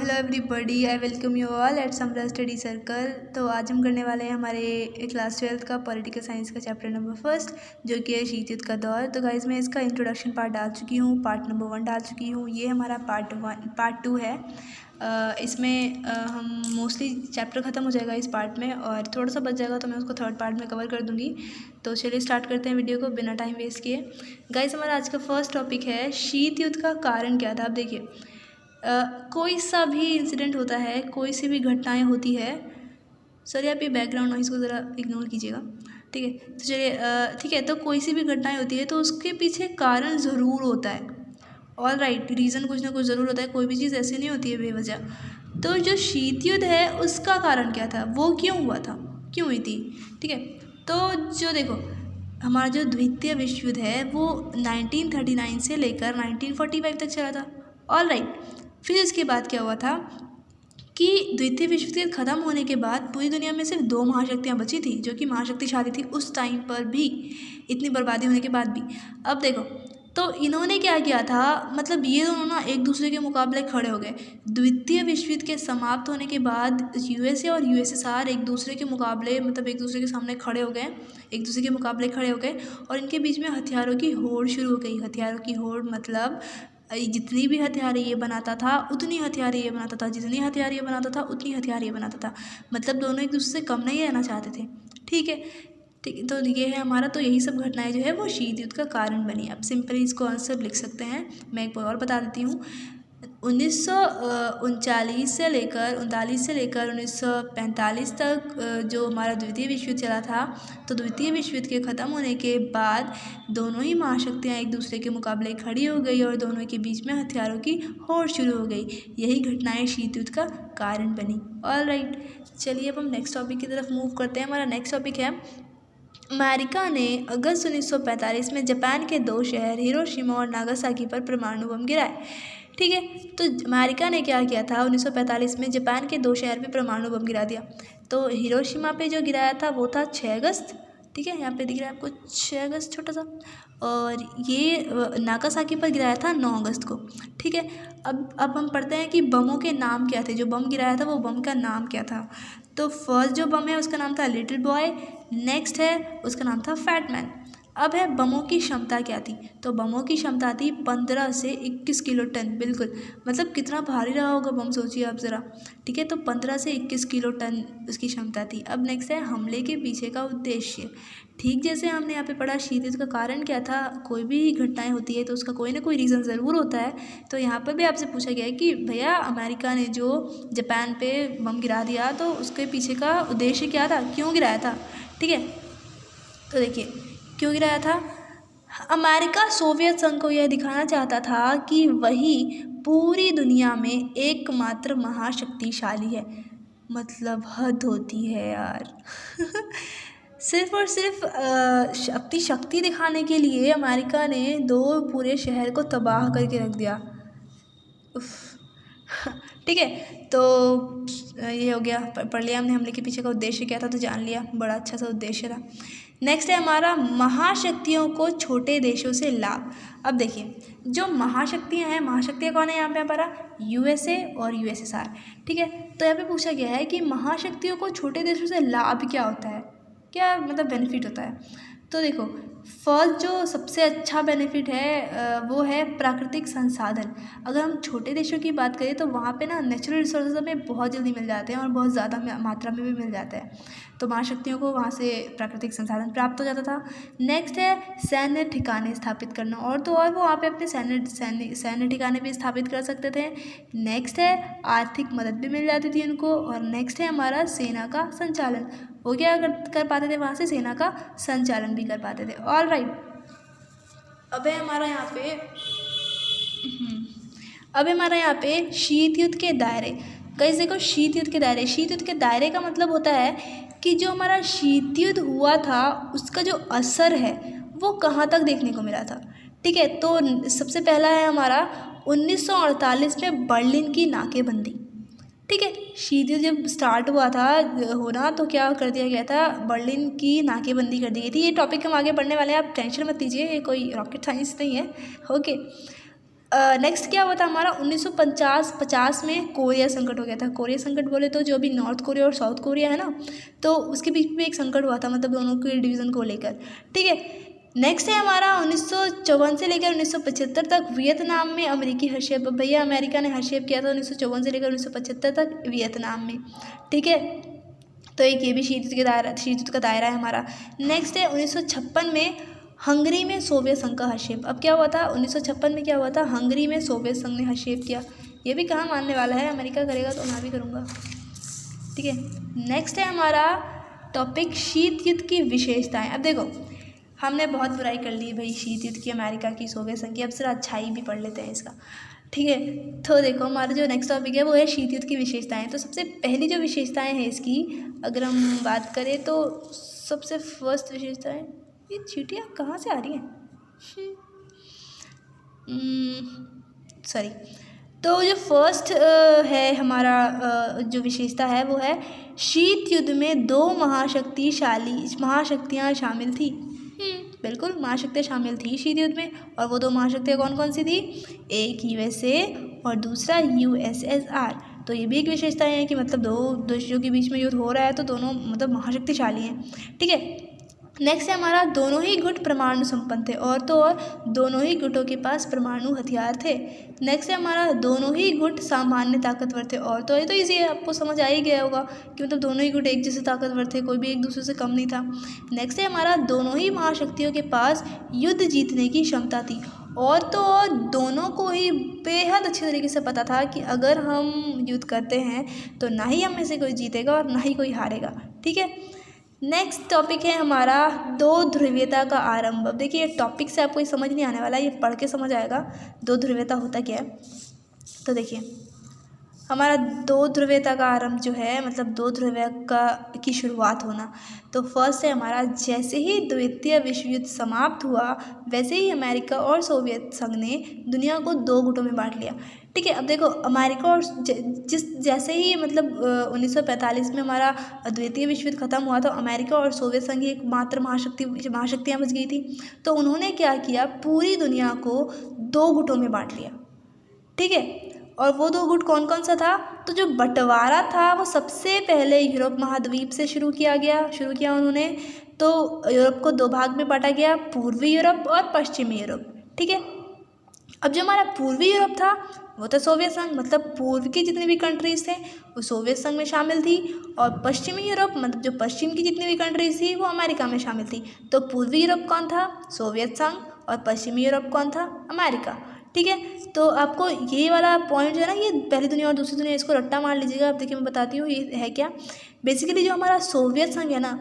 Hello everybody, I welcome you all at Samra study circle. तो आज हम करने वाले हैं हमारे क्लास 12 का पॉलिटिकल साइंस का चैप्टर नंबर फर्स्ट, जो कि है शीत युद्ध का दौर। तो गाइज मैं इसका इंट्रोडक्शन पार्ट डाल चुकी हूँ, पार्ट नंबर 1 डाल चुकी हूँ। ये हमारा पार्ट 2 है। इसमें हम मोस्टली चैप्टर ख़त्म हो जाएगा इस पार्ट में, और थोड़ा सा बच जाएगा तो मैं उसको थर्ड पार्ट में कवर कर दूँगी। तो चलिए स्टार्ट करते हैं वीडियो को बिना टाइम वेस्ट किए। गाइज हमारा आज का फर्स्ट टॉपिक है शीत युद्ध का कारण क्या था। अब देखिए, कोई सा भी इंसिडेंट होता है, कोई सी भी घटनाएं होती है। सर आप ये बैकग्राउंड नॉइज़ को ज़रा इग्नोर कीजिएगा, ठीक है। तो चलिए ठीक है, तो कोई सी भी घटनाएं होती है तो उसके पीछे कारण ज़रूर होता है। ऑल राइट, रीज़न कुछ ना कुछ ज़रूर होता है, कोई भी चीज़ ऐसी नहीं होती है बेवजह। तो जो शीत युद्ध है उसका कारण क्या था, वो क्यों हुआ था, क्यों हुई थी, ठीक है। तो जो देखो, हमारा जो द्वितीय विश्व युद्ध है वो 1939 से लेकर 1945 तक चला था। ऑल राइट, फिर इसके बाद क्या हुआ था कि द्वितीय विश्व युद्ध ख़त्म होने के बाद पूरी दुनिया में सिर्फ 2 महाशक्तियाँ बची थी, जो कि महाशक्तिशाली थी उस टाइम पर भी, इतनी बर्बादी होने के बाद भी। अब देखो, तो इन्होंने क्या किया था, मतलब ये दोनों ना एक दूसरे के मुकाबले खड़े हो गए। द्वितीय विश्व युद्ध के समाप्त होने के बाद यूएसए और यूएसएसआर एक दूसरे के मुकाबले, मतलब एक दूसरे के सामने खड़े हो गए, एक दूसरे के मुकाबले खड़े हो गए, और इनके बीच में हथियारों की होड़ शुरू हो गई। हथियारों की होड़ मतलब जितनी भी हथियार ये बनाता था उतनी हथियार ये बनाता था, जितनी हथियार ये बनाता था उतनी हथियार ये बनाता था। मतलब दोनों एक दूसरे से कम नहीं रहना चाहते थे, ठीक है। ठीक, तो ये है हमारा, तो यही सब घटनाएं जो है वो शीत युद्ध का कारण बनी। आप सिंपली इसको आंसर लिख सकते हैं। मैं एक बार और बता देती हूँ, 1939 से लेकर 1945 तक जो हमारा द्वितीय विश्व युद्ध चला था। तो द्वितीय विश्व युद्ध के ख़त्म होने के बाद दोनों ही महाशक्तियाँ एक दूसरे के मुकाबले खड़ी हो गई और दोनों के बीच में हथियारों की होड़ शुरू हो गई। यही घटनाएं शीत युद्ध का कारण बनी। ऑल राइट, चलिए अब हम नेक्स्ट टॉपिक की तरफ मूव करते हैं। हमारा नेक्स्ट टॉपिक है, अमेरिका ने अगस्त 1945 में जापान के 2 शहर हिरोशिमा और नागासाकी पर परमाणु बम गिराए, ठीक है। तो अमेरिका ने क्या किया था, 1945 में जापान के 2 शहर पे परमाणु बम गिरा दिया। तो हिरोशिमा पे जो गिराया था वो था 6 अगस्त, ठीक है, यहाँ पे दिख रहा है आपको 6 अगस्त छोटा सा, और ये नागासाकी पर गिराया था 9 अगस्त को, ठीक है। अब हम पढ़ते हैं कि बमों के नाम क्या थे, जो बम गिराया था वो बम का नाम क्या था। तो फर्स्ट जो बम है उसका नाम था लिटिल बॉय, नेक्स्ट है उसका नाम था फैट मैन। अब है बमों की क्षमता क्या थी, तो बमों की क्षमता थी 15 से 21 किलो टन। बिल्कुल, मतलब कितना भारी रहा होगा बम, सोचिए आप ज़रा, ठीक है। तो 15 से 21 किलो टन उसकी क्षमता थी। अब नेक्स्ट है हमले के पीछे का उद्देश्य। ठीक जैसे हमने यहाँ पे पढ़ा शीत युद्ध का कारण क्या था, कोई भी घटनाएं होती है तो उसका कोई ना कोई रीज़न ज़रूर होता है। तो यहाँ पर भी आपसे पूछा गया है कि भैया अमेरिका ने जो जापान पे बम गिरा दिया तो उसके पीछे का उद्देश्य क्या था, क्यों गिराया था, ठीक है। तो देखिए क्यों गिराया था, अमेरिका सोवियत संघ को यह दिखाना चाहता था कि वही पूरी दुनिया में एकमात्र महाशक्तिशाली है। मतलब हद होती है यार सिर्फ और सिर्फ अपनी शक्ति दिखाने के लिए अमेरिका ने 2 पूरे शहर को तबाह करके रख दिया। ठीक है, तो ये हो गया, पढ़ लिया हमने हमले के पीछे का उद्देश्य क्या था, तो जान लिया, बड़ा अच्छा सा उद्देश्य था। नेक्स्ट है हमारा महाशक्तियों को छोटे देशों से लाभ। अब देखिए, जो महाशक्तियाँ हैं, महाशक्तियाँ कौन है यहाँ पे हमारा, यूएसए और यूएसएसआर, ठीक है। तो यहाँ पे पूछा गया है कि महाशक्तियों को छोटे देशों से लाभ क्या होता है, क्या मतलब बेनिफिट होता है। तो देखो, फर्स्ट जो सबसे अच्छा बेनिफिट है वो है प्राकृतिक संसाधन। अगर हम छोटे देशों की बात करें तो वहाँ पे ना नेचुरल रिसोर्सेज हमें बहुत जल्दी मिल जाते हैं और बहुत ज़्यादा मात्रा में भी मिल जाता है। तो महाशक्तियों को वहाँ से प्राकृतिक संसाधन प्राप्त हो जाता था। नेक्स्ट है सैन्य ठिकाने स्थापित करना, और तो और वो वहाँ पे अपने सैन्य ठिकाने भी स्थापित कर सकते थे। नेक्स्ट है आर्थिक मदद भी मिल जाती थी उनको, और नेक्स्ट है हमारा सेना का संचालन। वो क्या कर पाते थे, वहाँ से सेना का संचालन भी कर पाते थे। ऑल राइट, अब है हमारा यहाँ पे शीत युद्ध के दायरे। गाइस देखो, शीत युद्ध के दायरे का मतलब होता है कि जो हमारा शीत युद्ध हुआ था उसका जो असर है वो कहाँ तक देखने को मिला था, ठीक है। तो सबसे पहला है हमारा 1948 में बर्लिन की नाकेबंदी, ठीक है। शीत युद्ध जब स्टार्ट हुआ था होना तो क्या कर दिया गया था, बर्लिन की नाकेबंदी कर दी गई थी। ये टॉपिक हम आगे पढ़ने वाले हैं, आप टेंशन मत लीजिए, ये कोई रॉकेट साइंस नहीं है, ओके। नेक्स्ट क्या हुआ था हमारा 1950 में कोरिया संकट हो गया था। कोरिया संकट बोले तो जो अभी नॉर्थ कोरिया और साउथ कोरिया है ना, तो उसके बीच में एक संकट हुआ था, मतलब दोनों के डिवीज़न को लेकर। ठीक है, नेक्स्ट है हमारा 1954 से लेकर 1975 तक वियतनाम में अमेरिकी हस्तक्षेप। भैया अमेरिका ने हस्तक्षेप किया था 1954 से लेकर 1975 तक वियतनाम में। ठीक है, तो एक ये भी शीत युद्ध का दायरा है हमारा। नेक्स्ट है 1956 में हंगरी में सोवियत संघ का हस्तक्षेप। अब क्या हुआ था 1956 में, क्या हुआ था, हंगरी में सोवियत संघ ने हस्तक्षेप किया। ये भी कहाँ मानने वाला है, अमेरिका करेगा तो मैं भी करूँगा। ठीक है, नेक्स्ट है हमारा टॉपिक शीत युद्ध की विशेषताएं। अब देखो हमने बहुत बुराई कर ली भाई शीत युद्ध की, अमेरिका की, सोवियत संघ की, अब सिर्फ अच्छाई भी पढ़ लेते हैं इसका। ठीक है, तो देखो हमारा जो नेक्स्ट टॉपिक है वो है शीत युद्ध की विशेषताएं। तो सबसे पहली जो विशेषताएं हैं इसकी, अगर हम बात करें तो सबसे फर्स्ट विशेषताएं, ये चींटियाँ कहाँ से आ रही हैं, सॉरी। तो जो फर्स्ट है हमारा जो विशेषता है वो है शीत युद्ध में 2 महाशक्तियाँ शामिल थी। बिल्कुल महाशक्तियाँ शामिल थी शीत युद्ध में, और वो 2 महाशक्तियाँ कौन कौन सी थी, एक यूएसए और दूसरा यूएसएसआर। तो ये भी एक विशेषता है कि मतलब 2 देशों के बीच में युद्ध हो रहा है तो दोनों मतलब महाशक्तिशाली हैं। ठीक है, नेक्स्ट है हमारा दोनों ही गुट परमाणु संपन्न थे, और तो और दोनों ही गुटों के पास परमाणु हथियार थे। नेक्स्ट है हमारा दोनों ही गुट सामान्य ताकतवर थे, और तो ये तो इजी है, आपको समझ आ ही गया होगा कि मतलब दोनों ही गुट एक जैसे ताकतवर थे, कोई भी एक दूसरे से कम नहीं था। नेक्स्ट है हमारा दोनों ही महाशक्तियों के पास युद्ध जीतने की क्षमता थी, और तो और दोनों को ही बेहद अच्छे तरीके से पता था कि अगर हम युद्ध करते हैं तो ना ही हम में से कोई जीतेगा और ना ही कोई हारेगा। ठीक है, नेक्स्ट टॉपिक है हमारा 2 ध्रुवीयता का आरंभ। अब देखिए टॉपिक से आपको ये समझ नहीं आने वाला, ये पढ़ के समझ आएगा 2 ध्रुवीयता होता क्या है। तो देखिए हमारा 2 ध्रुवीयता का आरंभ जो है, मतलब 2 ध्रुवीयता की शुरुआत होना। तो फर्स्ट है हमारा जैसे ही द्वितीय विश्व युद्ध समाप्त हुआ वैसे ही अमेरिका और सोवियत संघ ने दुनिया को 2 गुटों में बांट लिया। ठीक है, अब देखो अमेरिका और जैसे ही मतलब 1945 में हमारा द्वितीय विश्व युद्ध खत्म हुआ तो अमेरिका और सोवियत संघ एक मात्र महाशक्तियाँ बच गई थी। तो उन्होंने क्या किया, पूरी दुनिया को 2 गुटों में बांट लिया। ठीक है, और वो 2 गुट कौन कौन सा था, तो जो बंटवारा था वो सबसे पहले यूरोप महाद्वीप से शुरू किया उन्होंने। तो यूरोप को 2 भाग में बांटा गया, पूर्वी यूरोप और पश्चिमी यूरोप। ठीक है, अब जो हमारा पूर्वी यूरोप था वो था सोवियत संघ, मतलब पूर्व की जितनी भी कंट्रीज़ थे वो सोवियत संघ में शामिल थी, और पश्चिमी यूरोप मतलब जो पश्चिम की जितनी भी कंट्रीज़ थी वो अमेरिका में शामिल थी। तो पूर्वी यूरोप कौन था, सोवियत संघ, और पश्चिमी यूरोप कौन था, अमेरिका। ठीक है, तो आपको ये वाला पॉइंट जो है ना, ये पहली दुनिया और दूसरी दुनिया, इसको रट्टा मार लीजिएगा। अब देखिए मैं बताती हूँ ये है क्या। बेसिकली जो हमारा सोवियत संघ है ना,